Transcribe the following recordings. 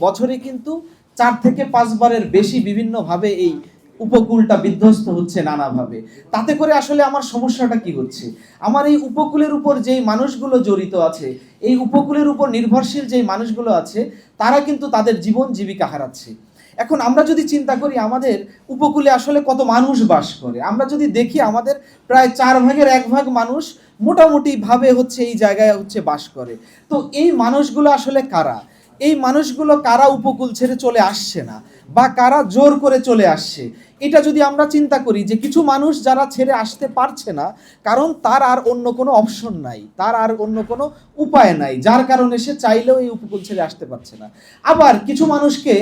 বছরে কিন্তু 4 থেকে 5 বারের বেশি বিভিন্নভাবে এই উপকূলটা বিধ্বস্ত হচ্ছে নানাভাবে। তাতে করে আসলে আমার সমস্যাটা কি হচ্ছে? আমার এই উপকূলের উপর যেই মানুষগুলো জড়িত আছে, এই উপকূলের উপর নির্ভরশীল যেই মানুষগুলো আছে, তারা কিন্তু তাদের জীবন জীবিকা হারাচ্ছে। এখন আমরা যদি চিন্তা করি আমাদের উপকূলে আসলে কত মানুষ বাস করে, আমরা যদি দেখি আমাদের প্রায় 4 ভাগের 1 ভাগ মানুষ মোটামুটিভাবে এই জায়গায় বাস করে। তো এই মানুষগুলো আসলে কারা? এই মানুষগুলো কারা উপকূল ছেড়ে চলে আসছে না, বা কারা জোর করে চলে আসছে? এটা যদি আমরা চিন্তা করি যে কিছু মানুষ যারা ছেড়ে আসতে পারছে না, কারণ তার আর অন্য কোনো অপশন নাই, তার আর অন্য কোনো উপায় নাই, যার কারণে সে চাইলেও এই উপকূল ছেড়ে আসতে পারছে না। আবার কিছু মানুষকে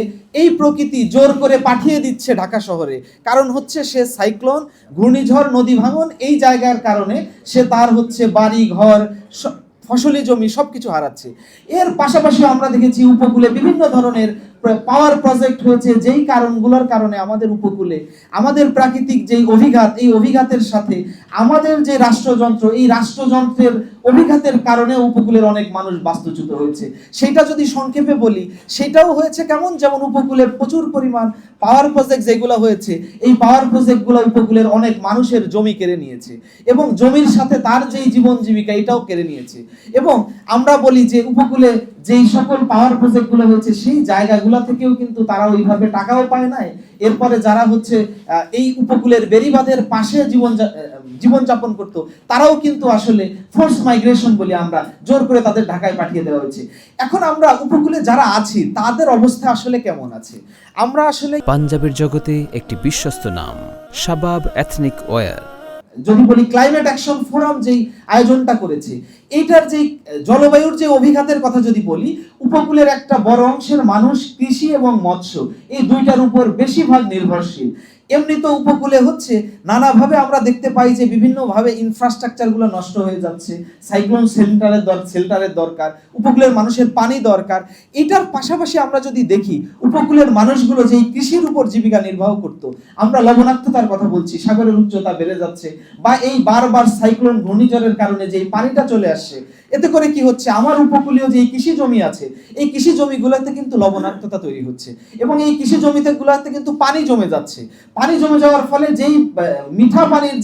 এই প্রকৃতি জোর করে পাঠিয়ে দিচ্ছে ঢাকা শহরে, কারণ সে সাইক্লোন, ঘূর্ণিঝড়, নদী ভাঙন এই জায়গার কারণে সে তার বাড়ি ঘর, ফসলি জমি সবকিছু হারাচ্ছে। এর পাশাপাশি আমরা দেখেছি উপকূলে বিভিন্ন ধরনের পাওয়ার প্রজেক্ট হয়েছে, যেই কারণগুলোর কারণে আমাদের উপকূলে আমাদের প্রাকৃতিক যেই অভিঘাত, এই অভিঘাতের সাথে আমাদের যে রাষ্ট্রযন্ত্র, এই রাষ্ট্রযন্ত্রের অভিঘাতের কারণে উপকূলের অনেক মানুষ বাস্তুচ্যুত হয়েছে। সেটা যদি সংক্ষেপে বলি, সেটাও হয়েছে কেমন, যেমন উপকূলে প্রচুর পরিমাণ পাওয়ার প্রজেক্ট যেগুলো হয়েছে, এই পাওয়ার প্রজেক্টগুলো উপকূলের অনেক মানুষের জমি কেড়ে নিয়েছে, এবং জমির সাথে তার যেই জীবন জীবিকা এটাও কেড়ে নিয়েছে। এবং আমরা বলি যে উপকূলে যেই সকল পাওয়ার প্রজেক্টগুলো হয়েছে, সেই জায়গাগুলো থেকেও কিন্তু তারা ওইভাবে টাকাও পায় নাই। এরপরে যারা এই উপকূলের বেড়িবাঁধের পাশে জীবনযাপন করতো, তারাও কিন্তু আসলে ফোর্স মাইগ্রেশন বলি আমরা, জোর করে তাদের ঢাকায় পাঠিয়ে দেওয়া হয়েছে। এখন আমরা উপকূলে যারা আছি তাদের অবস্থা আসলে কেমন আছে? আমরা আসলে পাঞ্জাবের জগতে একটি বিশ্বস্ত নাম, শাবাব এথনিক ওয়্যার। যদি বলি ক্লাইমেট অ্যাকশন ফোরাম যেই আয়োজনটা করেছে, এইটার যেই জলবায়ুর যে অভিঘাতের কথা যদি বলি, উপকূলের একটা বড় অংশের মানুষ কৃষি এবং মৎস্য এই দুইটার উপর বেশিরভাগ নির্ভরশীল। এমনি তো উপকূলে নানাভাবে আমরা দেখতে পাই যে বিভিন্নভাবে ইনফ্রাস্ট্রাকচারগুলো নষ্ট হয়ে যাচ্ছে, সাইক্লোন শেল্টারের দরকার, উপকূলের মানুষের পানি দরকার। এটার পাশাপাশি আমরা যদি দেখি উপকূলের মানুষগুলো যেই কৃষির উপর জীবিকা নির্বাহ করত, আমরা লবণাক্ততার কথা বলছি, সাগরের উচ্চতা বেড়ে যাচ্ছে, বা এই বারবার সাইক্লোন ঘূর্ণিঝড়ের কারণে যেই পানিটা চলে আসছে, এতে করে কি হচ্ছে, আমার উপকূলীয় যে কৃষি জমি আছে, এই কৃষি জমিগুলোতে কিন্তু লবণাক্ততা তৈরি হচ্ছে, এবং এই কৃষি জমিগুলোতে কিন্তু পানি জমে যাচ্ছে। পানি জমে যাওয়ার ফলে যেই মিঠা পানির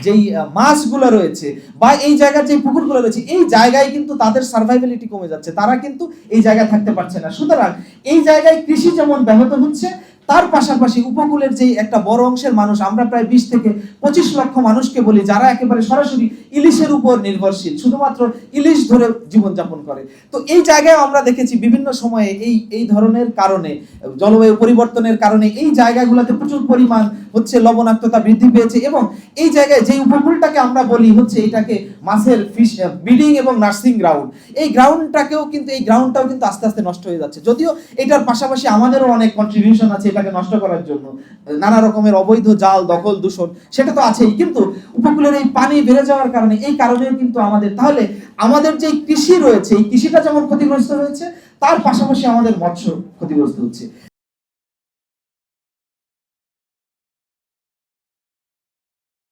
যেই মাছগুলো রয়েছে, বা এই জায়গার যে পুকুরগুলো রয়েছে, এই জায়গায় কিন্তু তাদের সার্ভাইভেলিটি কমে যাচ্ছে, তারা কিন্তু এই জায়গায় থাকতে পারছে না। সুতরাং এই জায়গায় কৃষি যেমন ব্যাহত হচ্ছে, তার পাশাপাশি উপকূলের যে একটা বড় অংশের মানুষ, আমরা প্রায় 20 থেকে 25 লক্ষ মানুষকে বলি যারা একেবারে সরাসরি ইলিশের উপর নির্ভরশীল, শুধুমাত্র ইলিশ ধরে জীবনযাপন করে। তো এই জায়গায় আমরা দেখেছি বিভিন্ন সময়ে এই ধরনের কারণে, জলবায়ু পরিবর্তনের কারণে এই জায়গাগুলোতে প্রচুর পরিমাণ লবণাক্ততা বৃদ্ধি পেয়েছে, এবং এই জায়গায় যে উপকূলটাকে আমরা বলি এটাকে মাছের ফিশ ব্রিডিং এবং নার্সিং গ্রাউন্ড, এই গ্রাউন্ডটাও কিন্তু আস্তে আস্তে নষ্ট হয়ে যাচ্ছে। যদিও এটার পাশাপাশি আমাদেরও অনেক কন্ট্রিবিউশন আছে এটাকে নষ্ট করার জন্য, নানা রকমের অবৈধ জাল, দখল, দূষণ সেটা তো আছেই, কিন্তু উপকূলের এই পানি বেড়ে যাওয়ার কারণে এই কারণেও কিন্তু তাহলে আমাদের যে কৃষি রয়েছে, এই কৃষিটা যেমন ক্ষতিগ্রস্ত হয়েছে, তার পাশাপাশি আমাদের মৎস্য ক্ষতিগ্রস্ত হচ্ছে।